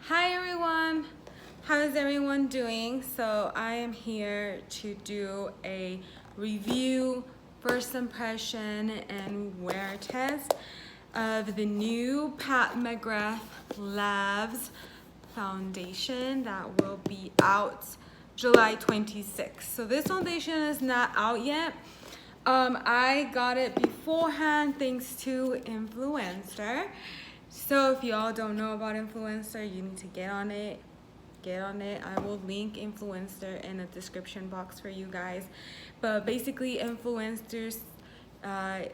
Hi everyone, how is everyone doing? So I am here to do a review, first impression, and wear test of the new Pat McGrath Labs foundation that will be out July 26th. So this foundation is not out yet. I got it beforehand thanks to Influenster. So if y'all don't know about Influencer, you need to get on it. I will link Influencer in the description box for you guys. But basically, Influencer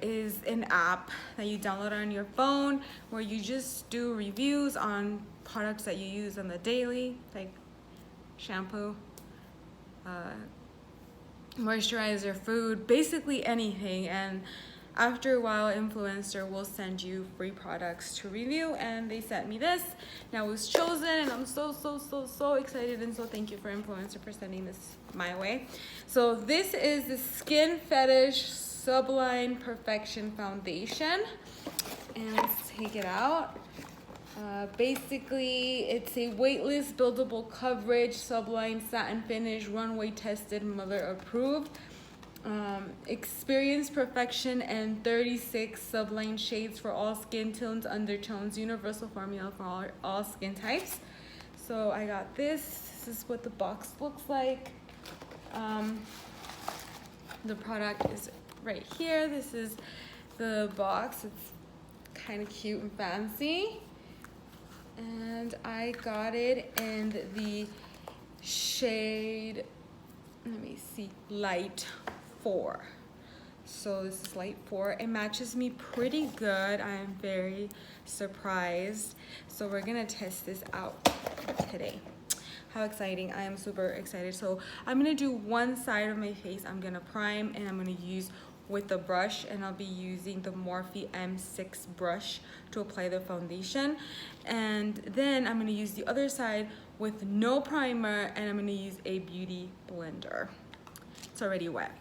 is an app that you download on your phone where you just do reviews on products that you use on the daily, like shampoo, moisturizer, food, basically anything. And after a while, Influencer will send you free products to review, and they sent me this. Now it was chosen, and I'm so excited, and so thank you for Influencer for sending this my way. So this is the Skin Fetish Sublime Perfection Foundation, and let's take it out. Basically, it's a weightless, buildable coverage, sublime satin finish, runway tested, mother approved. Experience perfection and 36 sublime shades for all skin tones, undertones, universal formula for all skin types. So I got this. This is what the box looks like. The product is right here. This is the box. It's kind of cute and fancy. And I got it in the shade, let me see, light 4. So this is light 4. It matches me pretty good. I am very surprised. So we're gonna test this out today. How exciting. I am super excited. So I'm gonna do one side of my face. I'm gonna prime, and I'm gonna use with the brush, and I'll be using the Morphe M6 brush to apply the foundation. And then I'm gonna use the other side with no primer, and I'm gonna use a beauty blender. It's already wet.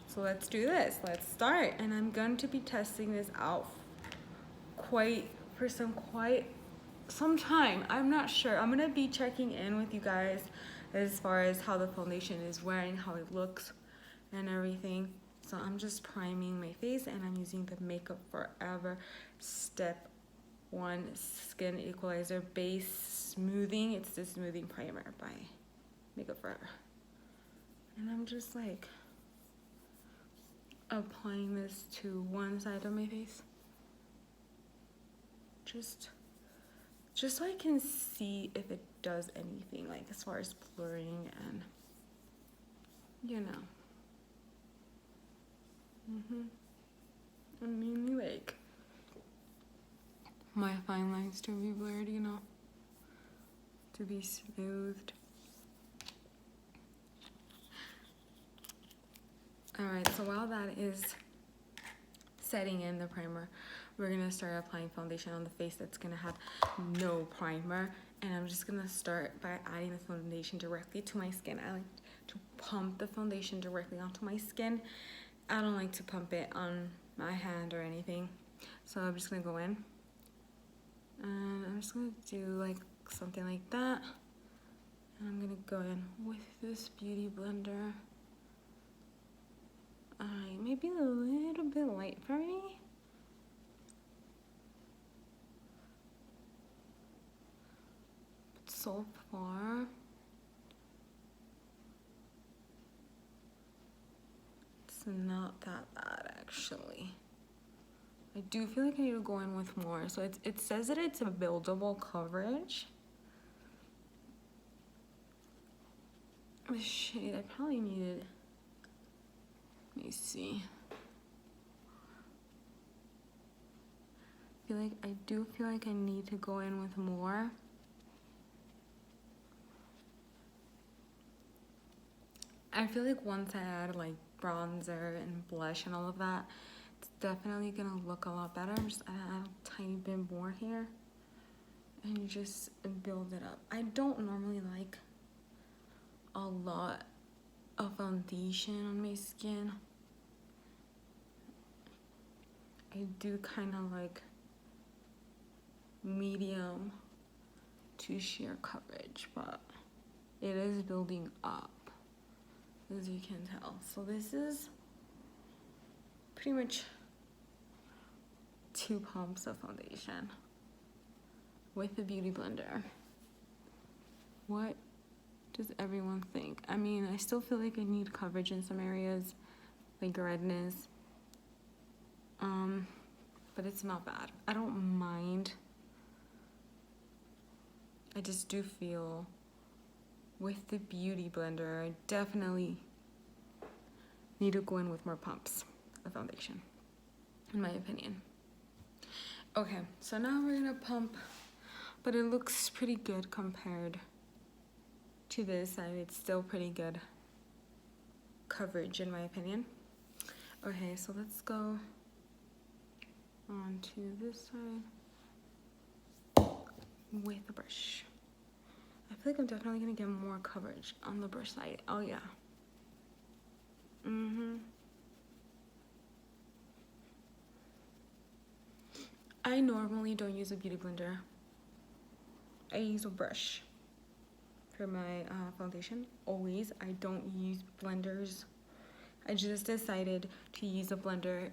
So let's do this, let's start. And I'm going to be testing this out for some time. I'm not sure. I'm gonna be checking in with you guys as far as how the foundation is wearing, how it looks and everything. So I'm just priming my face, and I'm using the Makeup Forever Step 1 Skin Equalizer Base Smoothing. It's the Smoothing Primer by Makeup Forever. And I'm just like applying this to one side of my face. Just so I can see if it does anything, like as far as blurring and, you know. I mean, like, my fine lines to be blurred, you know, to be smoothed. Alright, so while that is setting in the primer, we're gonna start applying foundation on the face that's gonna have no primer. And I'm just gonna start by adding the foundation directly to my skin. I like to pump the foundation directly onto my skin. I don't like to pump it on my hand or anything. So I'm just gonna go in. And I'm just gonna do like something like that. And I'm gonna go in with this beauty blender. Maybe a little bit light for me. But so far, it's not that bad actually. I do feel like I need to go in with more. So it says that it's a buildable coverage. The shade I probably needed. Let me see. I do feel like I need to go in with more. I feel like once I add like bronzer and blush and all of that, it's definitely gonna look a lot better. I'm just add a tiny bit more here and just build it up. I don't normally like a lot of foundation on my skin. I do kind of like medium to sheer coverage, but it is building up, as you can tell. So this is pretty much 2 pumps of foundation with the beauty blender. What does everyone think? I mean, I still feel like I need coverage in some areas, like redness, but it's not bad. I don't mind. I just do feel with the beauty blender, I definitely need to go in with more pumps of foundation, in my opinion. Okay, so now we're gonna pump, but it looks pretty good compared to this side. It's still pretty good coverage, in my opinion. Okay, so let's go on to this side with the brush. I feel like I'm definitely gonna get more coverage on the brush side. Oh yeah. I normally don't use a beauty blender. I use a brush for my foundation. Always. I don't use blenders. I just decided to use a blender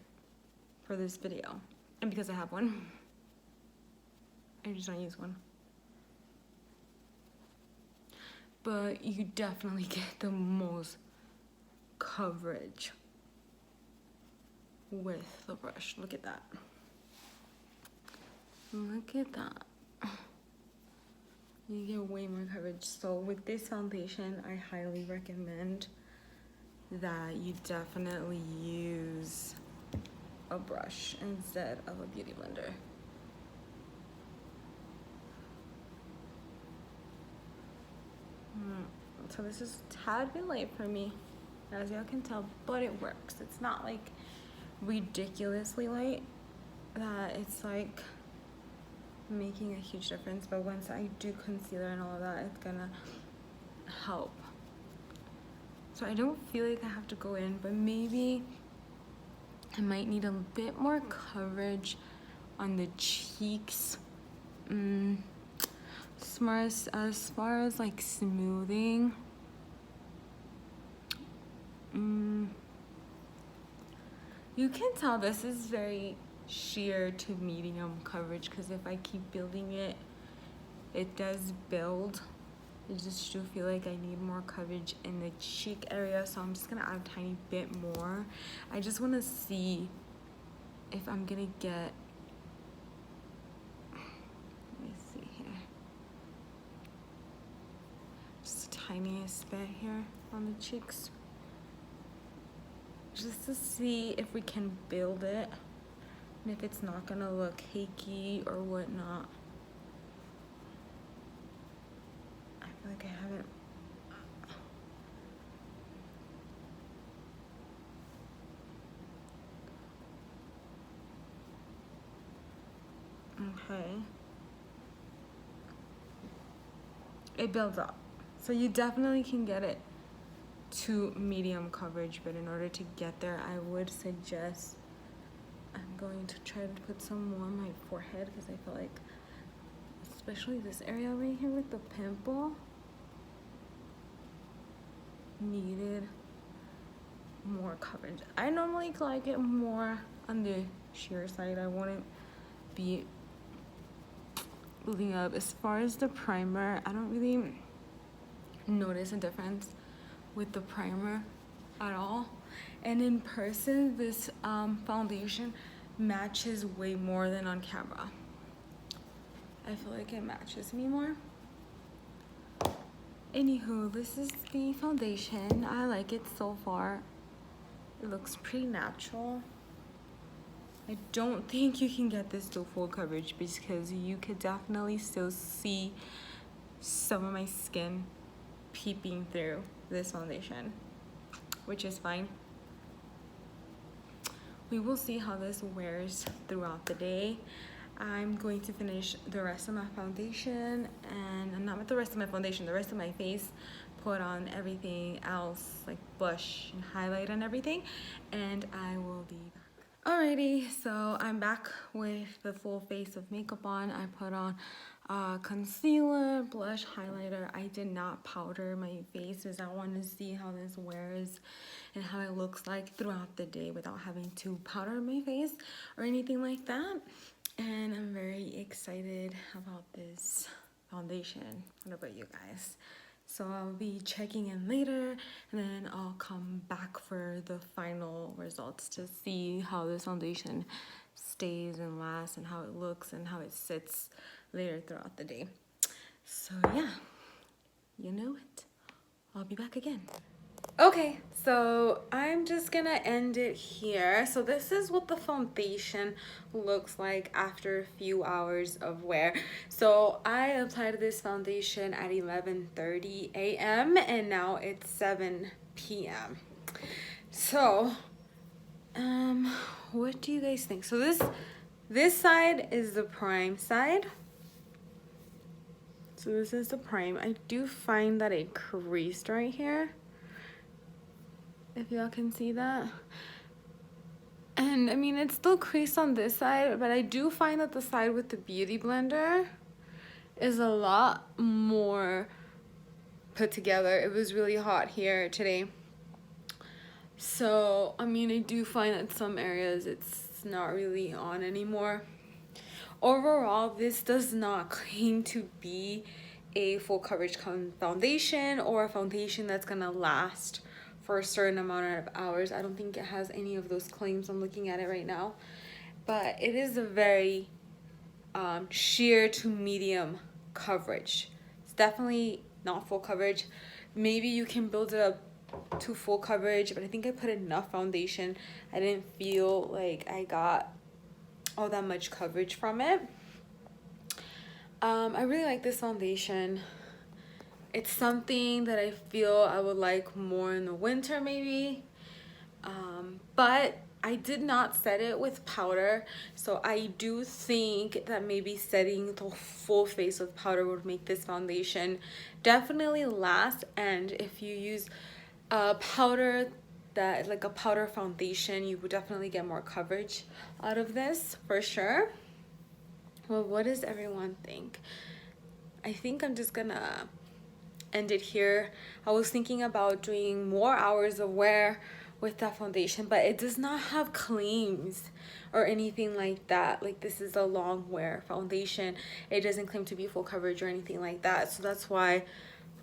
for this video. And because I have one, I just don't use one. But you definitely get the most coverage with the brush. Look at that. Look at that. You get way more coverage. So with this foundation, I highly recommend that you definitely use a brush instead of a beauty blender. So this is a tad bit light for me, as y'all can tell, but it works. It's not like ridiculously light that it's like making a huge difference, but once I do concealer and all of that, it's gonna help. So I don't feel like I have to go in, but maybe I might need a bit more coverage on the cheeks. As far as like smoothing, you can tell this is very sheer to medium coverage, because if I keep building it, it does build. I just do feel like I need more coverage in the cheek area, so I'm just gonna add a tiny bit more. I just want to see if I'm gonna get, let me see here, just the tiniest bit here on the cheeks, just to see if we can build it and if it's not gonna look cakey or whatnot. I feel like I haven't. Okay. It builds up. So you definitely can get it to medium coverage, but in order to get there, I would suggest, I'm going to try to put some more on my forehead, because I feel like, especially this area right here with the pimple, needed more coverage. I normally like it more on the sheer side. I wouldn't be building up. As far as the primer, I don't really notice a difference with the primer at all. And in person, this foundation matches way more than on camera. I feel like it matches me more. Anywho, this is the foundation. I like it so far. It looks pretty natural. I don't think you can get this to full coverage, because you could definitely still see some of my skin peeping through this foundation, which is fine. We will see how this wears throughout the day. I'm going to finish the rest of my foundation, and not with the rest of my foundation, the rest of my face, put on everything else like blush and highlight and everything, and I will be back. Alrighty, so I'm back with the full face of makeup on. I put on concealer, blush, highlighter. I did not powder my face because I want to see how this wears and how it looks like throughout the day without having to powder my face or anything like that. And I'm very excited about this foundation. What about you guys? So I'll be checking in later, and then I'll come back for the final results to see how this foundation stays and lasts and how it looks and how it sits later throughout the day. So yeah, you know it. I'll be back again. Okay, so I'm just gonna end it here. So this is what the foundation looks like after a few hours of wear. So I applied this foundation at 11:30 a.m. and now it's 7 p.m. So what do you guys think? So this side is the prime side. So this is the prime. I do find that it creased right here, if y'all can see that. And I mean, it's still creased on this side, but I do find that the side with the beauty blender is a lot more put together. It was really hot here today. So, I mean, I do find that some areas it's not really on anymore. Overall, this does not claim to be a full coverage foundation or a foundation that's gonna last for a certain amount of hours. I don't think it has any of those claims. I'm looking at it right now, but it is a very sheer to medium coverage. It's definitely not full coverage. Maybe you can build it up to full coverage, but I think I put enough foundation. I didn't feel like I got all that much coverage from it. I really like this foundation. It's something that I feel I would like more in the winter maybe, but I did not set it with powder, so I do think that maybe setting the full face with powder would make this foundation definitely last. And if you use a powder that, like a powder foundation, you would definitely get more coverage out of this for sure. Well, what does everyone think? I think I'm just gonna end it here. I was thinking about doing more hours of wear with that foundation, but it does not have claims or anything like that. Like, this is a long wear foundation. It doesn't claim to be full coverage or anything like that. So that's why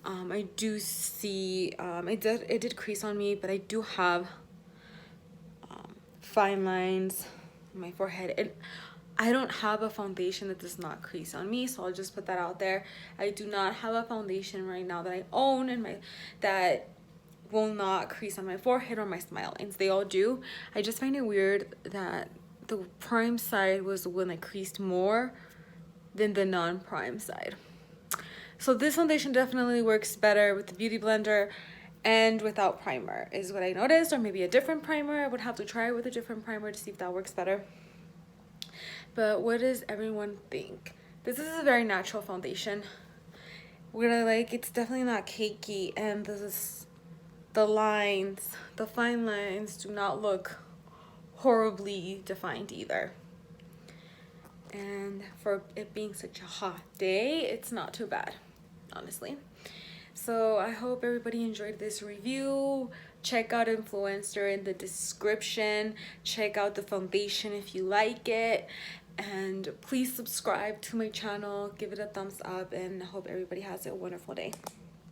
I do see it did crease on me, but I do have fine lines on my forehead. I don't have a foundation that does not crease on me, so I'll just put that out there. I do not have a foundation right now that I own and that will not crease on my forehead or my smile lines. They all do. I just find it weird that the prime side was the one that creased more than the non-prime side. So this foundation definitely works better with the beauty blender and without primer is what I noticed, or maybe a different primer. I would have to try it with a different primer to see if that works better. But what does everyone think? This is a very natural foundation. What I like, it's definitely not cakey, and the lines, the fine lines do not look horribly defined either. And for it being such a hot day, it's not too bad, honestly. So I hope everybody enjoyed this review. Check out Influenster in the description. Check out the foundation if you like it. And please subscribe to my channel, give it a thumbs up, and I hope everybody has a wonderful day.